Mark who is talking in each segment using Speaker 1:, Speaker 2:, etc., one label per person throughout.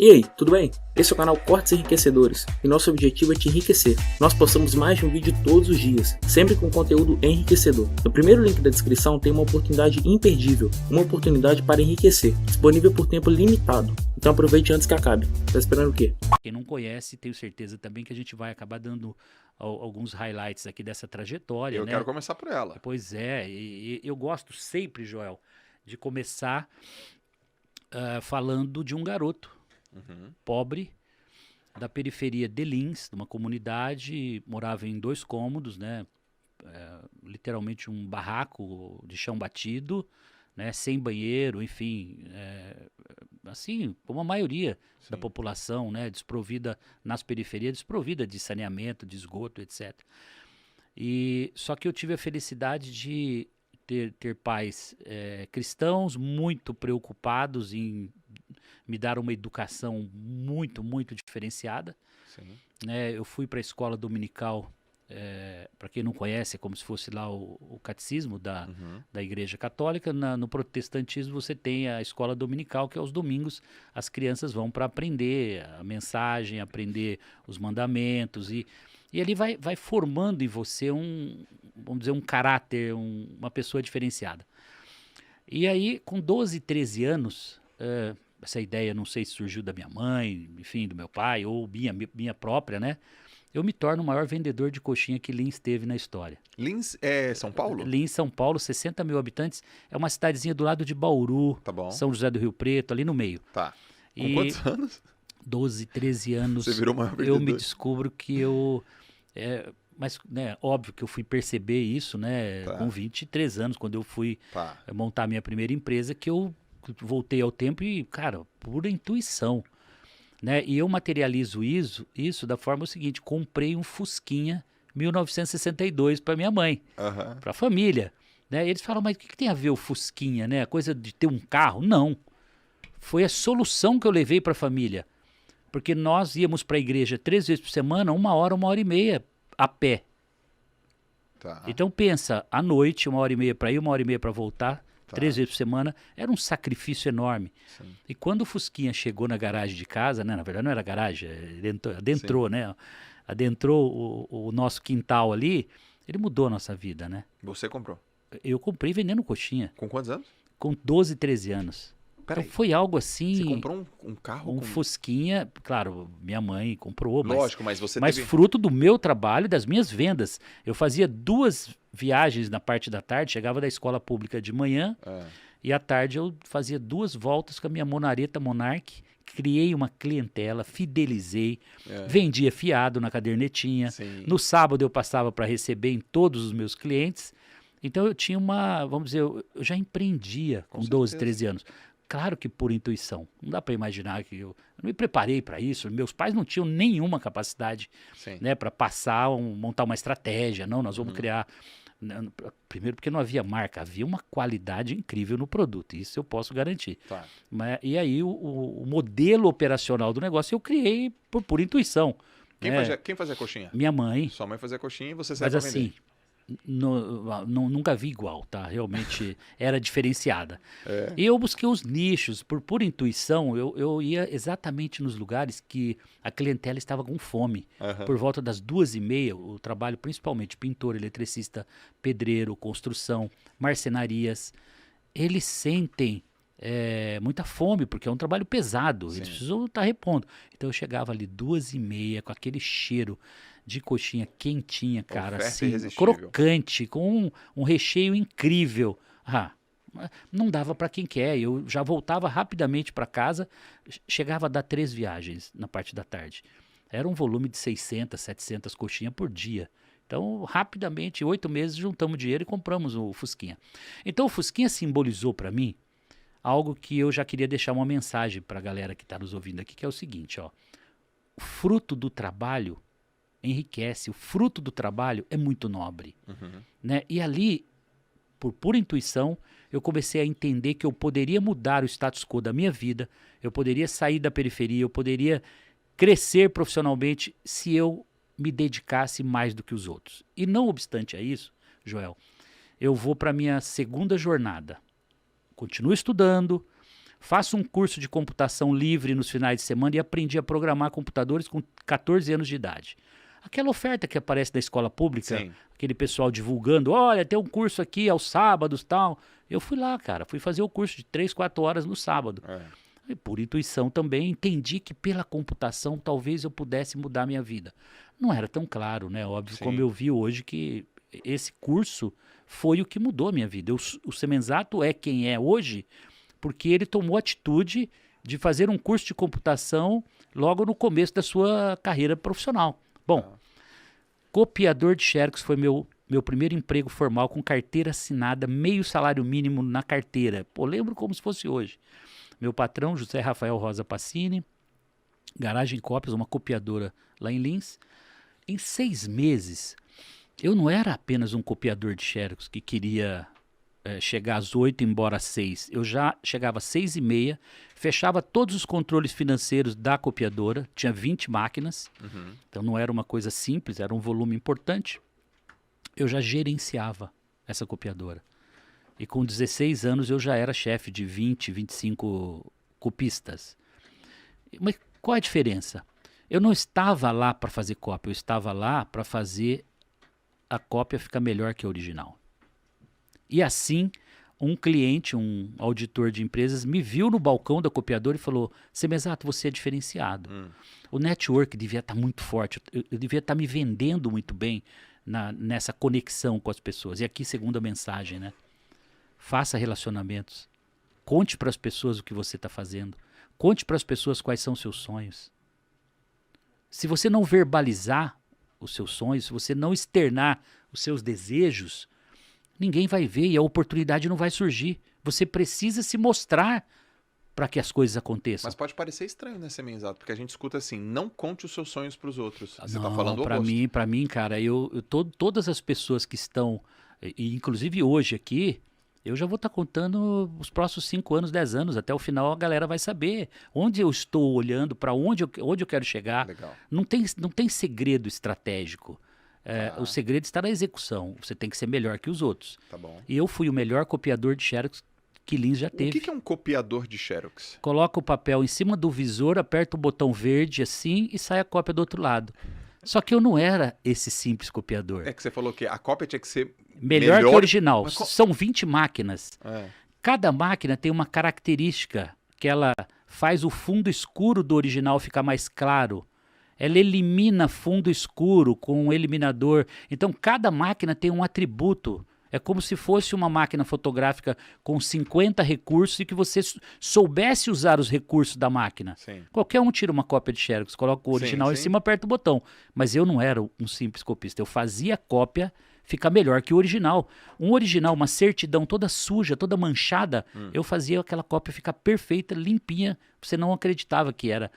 Speaker 1: E aí, tudo bem? Esse é o canal Cortes Enriquecedores e nosso objetivo é te enriquecer. Nós postamos mais de um vídeo todos os dias, sempre com conteúdo enriquecedor. No primeiro link da descrição tem uma oportunidade imperdível, uma oportunidade para enriquecer, disponível por tempo limitado. Então aproveite antes que acabe. Tá esperando o quê?
Speaker 2: Quem não conhece, tenho certeza também que a gente vai acabar dando alguns highlights aqui dessa trajetória,
Speaker 3: Eu
Speaker 2: né?
Speaker 3: quero começar por ela.
Speaker 2: Pois é, e eu gosto sempre, Joel, de começar falando de um garoto pobre da periferia de Lins, de uma comunidade, morava em 2 cômodos, né? Literalmente um barraco de chão batido, né? Sem banheiro, enfim, assim como a maioria da população, né? Desprovida nas periferias, desprovida de saneamento, de esgoto, etc. E só que eu tive a felicidade de ter pais cristãos muito preocupados em me dar uma educação muito, muito diferenciada.
Speaker 3: Sim.
Speaker 2: Né? Eu fui para a escola dominical, para quem não conhece, é como se fosse lá o catecismo da Igreja Católica. No protestantismo você tem a escola dominical, que aos domingos as crianças vão para aprender a mensagem, aprender os mandamentos e ali vai formando em você vamos dizer, um caráter, uma pessoa diferenciada. E aí, com 12, 13 anos, essa ideia, não sei se surgiu da minha mãe, enfim, do meu pai, ou minha própria, né? Eu me torno o maior vendedor de coxinha que Lins teve na história.
Speaker 3: Lins é São Paulo?
Speaker 2: Lins, São Paulo, 60 mil habitantes. É uma cidadezinha do lado de Bauru,
Speaker 3: Tá bom.
Speaker 2: São José do Rio Preto, ali no meio.
Speaker 3: Tá. Com quantos anos?
Speaker 2: 12, 13 anos.
Speaker 3: Você virou o maior vendedor.
Speaker 2: Eu me descubro que eu... mas, né, óbvio que eu fui perceber isso, né, com 23 anos, quando eu fui montar minha primeira empresa, que eu voltei ao tempo e, cara, pura intuição, né? E eu materializo isso da forma seguinte: comprei um Fusquinha 1962 para minha mãe, para a família, né? E eles falam, mas o que tem a ver o Fusquinha, né? A coisa de ter um carro? Não. Foi a solução que eu levei para a família, porque nós íamos para a igreja 3 vezes por semana, 1 hora e meia a pé.
Speaker 3: Tá.
Speaker 2: Então pensa, à noite, 1 hora e meia para ir, 1 hora e meia para voltar. 3 vezes por semana, era um sacrifício enorme.
Speaker 3: Sim.
Speaker 2: E quando o Fusquinha chegou na garagem de casa, né, na verdade não era garagem, ele adentrou, né, adentrou o nosso quintal ali, ele mudou a nossa vida, né.
Speaker 3: Você comprou?
Speaker 2: Eu comprei vendendo coxinha.
Speaker 3: Com quantos anos?
Speaker 2: Com 12, 13 anos.
Speaker 3: Peraí.
Speaker 2: Então foi algo assim...
Speaker 3: Você comprou um carro?
Speaker 2: Fusquinha, claro, minha mãe comprou.
Speaker 3: Lógico, mas você
Speaker 2: Mas
Speaker 3: teve...
Speaker 2: fruto do meu trabalho e das minhas vendas. Eu fazia 2 viagens na parte da tarde, chegava da escola pública de manhã e à tarde eu fazia 2 voltas com a minha monareta Monarch, criei uma clientela, fidelizei, vendia fiado na cadernetinha.
Speaker 3: Sim.
Speaker 2: No sábado eu passava para receber em todos os meus clientes. Então eu tinha vamos dizer, eu já empreendia com 12, 13 anos. Claro que por intuição. Não dá para imaginar que eu não me preparei para isso. Meus pais não tinham nenhuma capacidade, né, para montar uma estratégia. Não, nós vamos criar... Primeiro porque não havia marca, havia uma qualidade incrível no produto. Isso eu posso garantir.
Speaker 3: Tá.
Speaker 2: E aí o modelo operacional do negócio eu criei por intuição.
Speaker 3: Quem fazia coxinha?
Speaker 2: Minha mãe.
Speaker 3: Sua mãe fazia coxinha e você saía
Speaker 2: Mas
Speaker 3: pra vender.
Speaker 2: assim... nunca vi igual, tá? Realmente era diferenciada. E eu busquei os nichos, por intuição, eu ia exatamente nos lugares que a clientela estava com fome. Por volta das 2h30, o trabalho principalmente pintor, eletricista, pedreiro, construção, marcenarias, eles sentem muita fome, porque é um trabalho pesado, eles precisam estar repondo. Então eu chegava ali 2h30 com aquele cheiro de coxinha quentinha, cara, assim, crocante, com um recheio incrível. Não dava para quem quer. Eu já voltava rapidamente para casa, chegava a dar 3 viagens na parte da tarde. Era um volume de 600, 700 coxinhas por dia. Então, rapidamente, 8 meses, juntamos dinheiro e compramos o Fusquinha. Então, o Fusquinha simbolizou para mim algo que eu já queria deixar uma mensagem para a galera que está nos ouvindo aqui, que é o seguinte, ó: o fruto do trabalho enriquece, o fruto do trabalho é muito nobre, né? E ali, por pura intuição, eu comecei a entender que eu poderia mudar o status quo da minha vida, eu poderia sair da periferia, eu poderia crescer profissionalmente se eu me dedicasse mais do que os outros. E não obstante a isso, Joel, eu vou para a minha segunda jornada. Continuo estudando, Faço um curso de computação livre nos finais de semana e aprendi a programar computadores com 14 anos de idade. Aquela oferta que aparece da escola pública,
Speaker 3: Sim.
Speaker 2: aquele pessoal divulgando, olha, tem um curso aqui aos sábados, tal. Eu fui lá, cara, fui fazer o curso de 3, 4 horas no sábado. E por intuição também entendi que pela computação talvez eu pudesse mudar minha vida. Não era tão claro, né? Óbvio,
Speaker 3: Sim.
Speaker 2: como eu vi hoje que esse curso foi o que mudou a minha vida. O Semenzato é quem é hoje porque ele tomou a atitude de fazer um curso de computação logo no começo da sua carreira profissional. Bom, copiador de xerox foi meu primeiro emprego formal com carteira assinada, meio salário mínimo na carteira. Pô, lembro como se fosse hoje. Meu patrão, José Rafael Rosa Passini, Garagem Cópias, uma copiadora lá em Lins. Em 6 meses, eu não era apenas um copiador de xerox que queria chegar às 8 e ir embora às 6. Eu já chegava às 6h30, fechava todos os controles financeiros da copiadora, tinha 20 máquinas, então não era uma coisa simples, era um volume importante. Eu já gerenciava essa copiadora. E com 16 anos eu já era chefe de 20, 25 copistas. Mas qual a diferença? Eu não estava lá para fazer cópia, eu estava lá para fazer a cópia ficar melhor que a original. E assim, um cliente, um auditor de empresas, me viu no balcão da copiadora e falou, Semenzato, você é diferenciado. O network devia estar muito forte, eu devia estar me vendendo muito bem nessa conexão com as pessoas. E aqui, segunda mensagem, né? Faça relacionamentos. Conte para as pessoas o que você está fazendo. Conte para as pessoas quais são os seus sonhos. Se você não verbalizar os seus sonhos, se você não externar os seus desejos, ninguém vai ver e a oportunidade não vai surgir. Você precisa se mostrar para que as coisas aconteçam.
Speaker 3: Mas pode parecer estranho, né, Semenzato? Porque a gente escuta assim, não conte os seus sonhos para os outros. Você está falando o oposto.
Speaker 2: Para mim, cara, todas as pessoas que estão, e inclusive hoje aqui, eu já vou estar contando os próximos 5 anos, 10 anos. Até o final a galera vai saber onde eu estou olhando, para onde eu quero chegar.
Speaker 3: Legal.
Speaker 2: Não tem segredo estratégico. O segredo está na execução. Você tem que ser melhor que os outros.
Speaker 3: Tá bom.
Speaker 2: E eu fui o melhor copiador de xerox que Lins já teve.
Speaker 3: O que é um copiador de xerox?
Speaker 2: Coloca o papel em cima do visor, aperta o botão verde assim e sai a cópia do outro lado. Só que eu não era esse simples copiador.
Speaker 3: É que você falou que a cópia tinha que ser
Speaker 2: Melhor que o original.
Speaker 3: Mas
Speaker 2: São 20 máquinas. Cada máquina tem uma característica que ela faz o fundo escuro do original ficar mais claro. Ela elimina fundo escuro com um eliminador. Então, cada máquina tem um atributo. É como se fosse uma máquina fotográfica com 50 recursos e que você soubesse usar os recursos da máquina.
Speaker 3: Sim.
Speaker 2: Qualquer um tira uma cópia de xerox, coloca o original em cima, aperta o botão. Mas eu não era um simples copista. Eu fazia a cópia ficar melhor que o original. Um original, uma certidão toda suja, toda manchada, eu fazia aquela cópia ficar perfeita, limpinha. Você não acreditava que era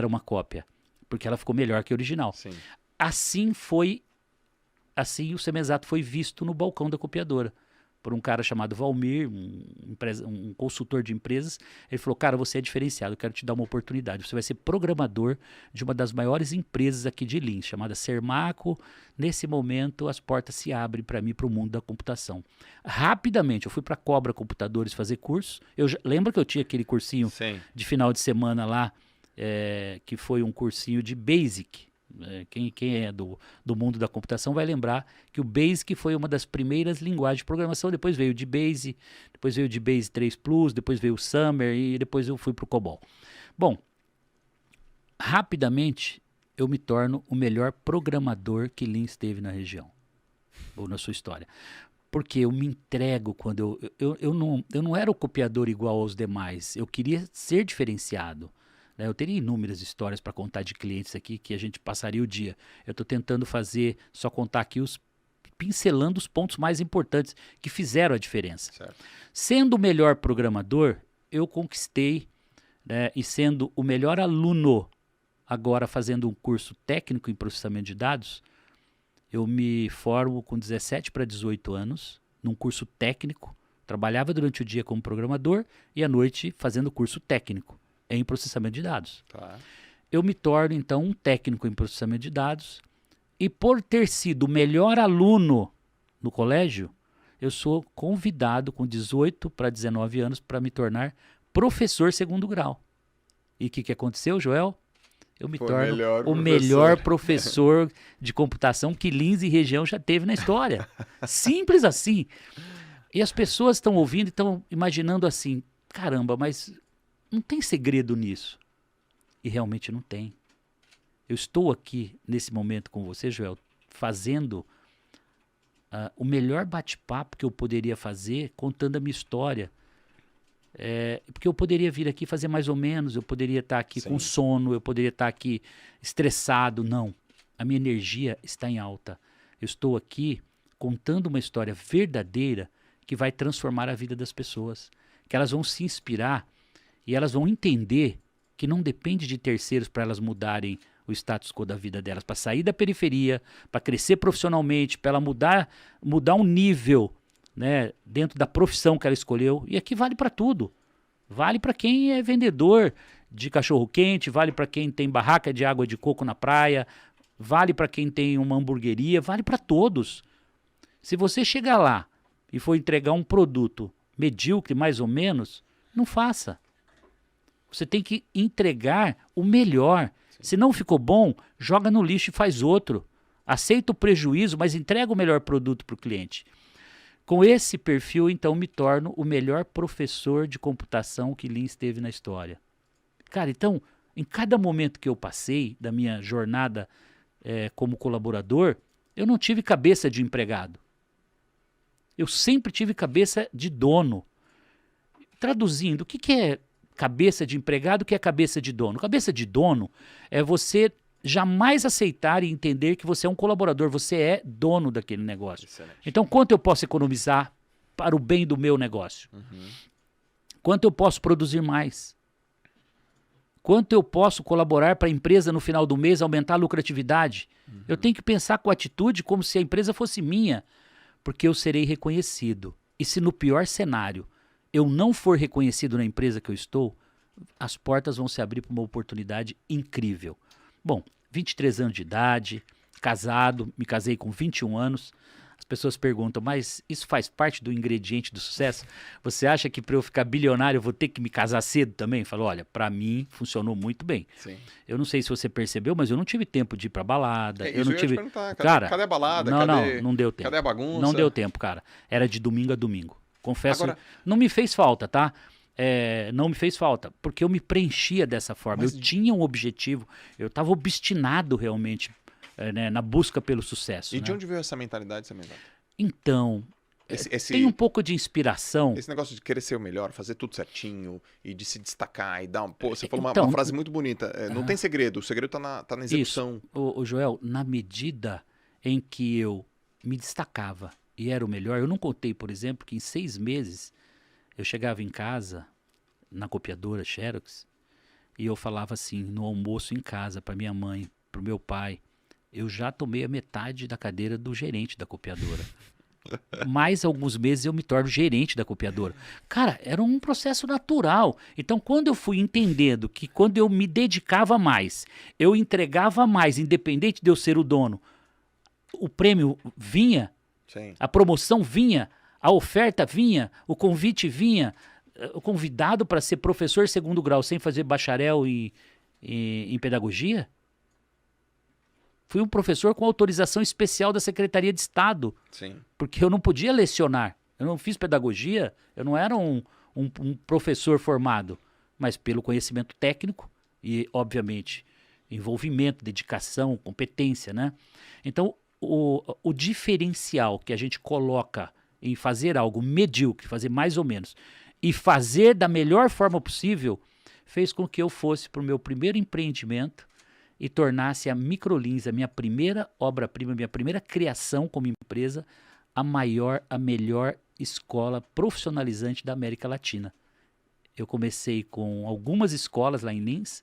Speaker 2: uma cópia. Porque ela ficou melhor que a original.
Speaker 3: Sim.
Speaker 2: Assim o Semenzato foi visto no balcão da copiadora por um cara chamado Valmir, um consultor de empresas. Ele falou, cara, você é diferenciado, eu quero te dar uma oportunidade. Você vai ser programador de uma das maiores empresas aqui de Lins, chamada Sermaco. Nesse momento, as portas se abrem para mim, para o mundo da computação. Rapidamente, eu fui para Cobra Computadores fazer curso. Lembra que eu tinha aquele cursinho de final de semana lá, que foi um cursinho de Basic. Quem é do mundo da computação vai lembrar que o Basic foi uma das primeiras linguagens de programação. Depois veio o DBase, depois veio o DBase 3 Plus, depois veio o Summer e depois eu fui para o COBOL. Bom, rapidamente eu me torno o melhor programador que Lins teve na região, ou na sua história. Porque eu me entrego quando eu não era o copiador igual aos demais, eu queria ser diferenciado. Eu teria inúmeras histórias para contar de clientes aqui que a gente passaria o dia. Eu estou tentando só contar aqui pincelando os pontos mais importantes que fizeram a diferença.
Speaker 3: Certo.
Speaker 2: Sendo o melhor programador, eu conquistei, e sendo o melhor aluno, agora fazendo um curso técnico em processamento de dados, eu me formo com 17 para 18 anos, num curso técnico, trabalhava durante o dia como programador e à noite fazendo curso técnico em processamento de dados.
Speaker 3: Tá.
Speaker 2: Eu me torno, então, um técnico em processamento de dados e por ter sido o melhor aluno no colégio, eu sou convidado com 18 para 19 anos para me tornar professor segundo grau. E o que aconteceu, Joel? Eu me torno o
Speaker 3: professor.
Speaker 2: melhor professor de computação que Lins e região já teve na história. Simples assim. E as pessoas estão ouvindo e estão imaginando assim, caramba, mas não tem segredo nisso. E realmente não tem. Eu estou aqui, nesse momento com você, Joel, fazendo o melhor bate-papo que eu poderia fazer, contando a minha história. Porque eu poderia vir aqui fazer mais ou menos, eu poderia estar aqui com sono, eu poderia estar aqui estressado. Não, a minha energia está em alta. Eu estou aqui contando uma história verdadeira que vai transformar a vida das pessoas, que elas vão se inspirar e elas vão entender que não depende de terceiros para elas mudarem o status quo da vida delas, para sair da periferia, para crescer profissionalmente, para ela mudar um nível, né, dentro da profissão que ela escolheu. E aqui vale para tudo. Vale para quem é vendedor de cachorro-quente, vale para quem tem barraca de água de coco na praia, vale para quem tem uma hamburgueria, vale para todos. Se você chegar lá e for entregar um produto medíocre, mais ou menos, não faça. Você tem que entregar o melhor. Se não ficou bom, joga no lixo e faz outro. Aceita o prejuízo, mas entrega o melhor produto para o cliente. Com esse perfil, então, me torno o melhor professor de computação que Lins teve na história. Cara, então, em cada momento que eu passei da minha jornada como colaborador, eu não tive cabeça de empregado. Eu sempre tive cabeça de dono. Traduzindo, o que é cabeça de empregado, o que é cabeça de dono? Cabeça de dono é você jamais aceitar e entender que você é um colaborador, você é dono daquele negócio.
Speaker 3: Excelente.
Speaker 2: Então, quanto eu posso economizar para o bem do meu negócio? Quanto eu posso produzir mais? Quanto eu posso colaborar para a empresa no final do mês aumentar a lucratividade? Eu tenho que pensar com atitude como se a empresa fosse minha, porque eu serei reconhecido. E se no pior cenário eu não for reconhecido na empresa que eu estou, as portas vão se abrir para uma oportunidade incrível. Bom, 23 anos de idade, casado, me casei com 21 anos. As pessoas perguntam, mas isso faz parte do ingrediente do sucesso? Você acha que para eu ficar bilionário eu vou ter que me casar cedo também? Eu falo, olha, para mim funcionou muito bem.
Speaker 3: Sim.
Speaker 2: Eu não sei se você percebeu, mas eu não tive tempo de ir para balada. Eu não tive.
Speaker 3: Cadê a balada?
Speaker 2: Não deu tempo.
Speaker 3: Cadê a bagunça?
Speaker 2: Não deu tempo, cara. Era de domingo a domingo. Confesso, não me fez falta, tá? Não me fez falta, porque eu me preenchia dessa forma. Eu tinha um objetivo, eu estava obstinado realmente na busca pelo sucesso.
Speaker 3: E de onde veio essa mentalidade, Samenda?
Speaker 2: Então, tem um pouco de inspiração.
Speaker 3: Esse negócio de querer ser o melhor, fazer tudo certinho e de se destacar e dar um... Pô, você falou uma frase muito bonita. Não tem segredo, o segredo tá na execução.
Speaker 2: Isso. O Joel, na medida em que eu me destacava e era o melhor, eu não contei, por exemplo, que em 6 meses eu chegava em casa, na copiadora Xerox, e eu falava assim, no almoço em casa, para minha mãe, para o meu pai, eu já tomei a metade da cadeira do gerente da copiadora. Mais alguns meses eu me torno gerente da copiadora. Cara, era um processo natural. Então, quando eu fui entendendo que quando eu me dedicava mais, eu entregava mais, independente de eu ser o dono, o prêmio vinha,
Speaker 3: Sim.
Speaker 2: A promoção vinha, a oferta vinha, o convite vinha, o convidado para ser professor segundo grau sem fazer bacharel em pedagogia. Fui um professor com autorização especial da Secretaria de Estado.
Speaker 3: Sim.
Speaker 2: Porque eu não podia lecionar. Eu não fiz pedagogia, eu não era um professor formado. Mas pelo conhecimento técnico e, obviamente, envolvimento, dedicação, competência, né? Então, o diferencial que a gente coloca em fazer algo medíocre, fazer mais ou menos, e fazer da melhor forma possível, fez com que eu fosse para o meu primeiro empreendimento e tornasse a Microlins, a minha primeira obra-prima, minha primeira criação como empresa, a melhor escola profissionalizante da América Latina. Eu comecei com algumas escolas lá em Lins,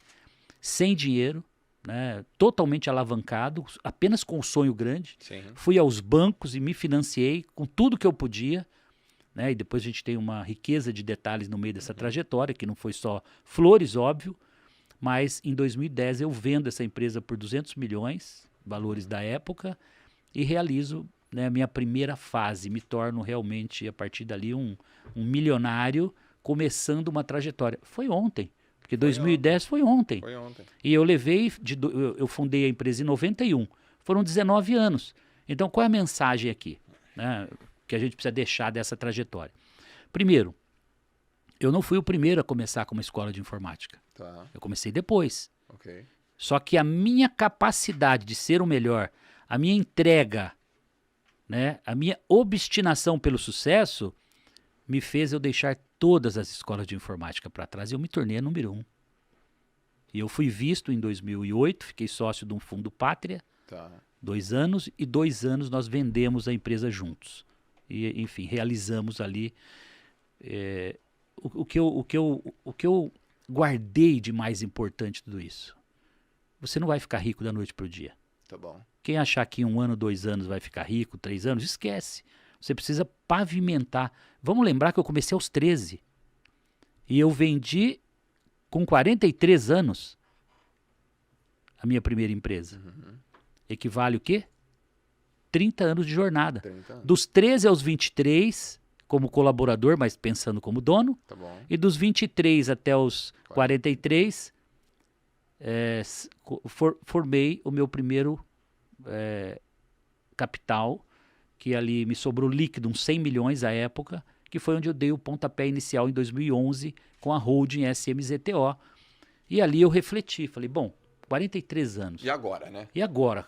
Speaker 2: sem dinheiro, né, totalmente alavancado, apenas com um sonho grande.
Speaker 3: Sim.
Speaker 2: Fui aos bancos e me financiei com tudo que eu podia. Né, e depois a gente tem uma riqueza de detalhes no meio dessa trajetória, que não foi só flores, óbvio. Mas em 2010 eu vendo essa empresa por 200 milhões, valores da época, e realizo, né, a minha primeira fase. Me torno realmente, a partir dali, um milionário começando uma trajetória. Foi ontem, porque 2010 foi ontem.
Speaker 3: Foi ontem.
Speaker 2: E eu levei, eu fundei a empresa em 91, foram 19 anos. Então qual é a mensagem aqui, né, que a gente precisa deixar dessa trajetória? Primeiro, eu não fui o primeiro a começar com uma escola de informática.
Speaker 3: Tá.
Speaker 2: Eu comecei depois.
Speaker 3: Ok.
Speaker 2: Só que a minha capacidade de ser o melhor, a minha entrega, né, a minha obstinação pelo sucesso, me fez eu deixar todas as escolas de informática para trás e eu me tornei a número 1. E eu fui visto em 2008, fiquei sócio de um fundo Pátria,
Speaker 3: Tá.
Speaker 2: 2 anos, e 2 anos nós vendemos a empresa juntos. E, enfim, realizamos ali o que eu guardei de mais importante de tudo isso. Você não vai ficar rico da noite para o dia.
Speaker 3: Tá bom.
Speaker 2: Quem achar que 1 ano, 2 anos vai ficar rico, 3 anos, esquece. Você precisa pavimentar. Vamos lembrar que eu comecei aos 13. E eu vendi com 43 anos a minha primeira empresa.
Speaker 3: Uhum.
Speaker 2: Equivale o quê? 30 anos de jornada.
Speaker 3: 30 anos.
Speaker 2: Dos 13 aos 23, como colaborador, mas pensando como dono.
Speaker 3: Tá bom.
Speaker 2: E dos 23 até os 43, formei o meu primeiro capital, que ali me sobrou líquido, uns 100 milhões à época, que foi onde eu dei o pontapé inicial em 2011 com a holding SMZTO. E ali eu refleti, falei, bom, 43 anos.
Speaker 3: E agora, né?
Speaker 2: E agora?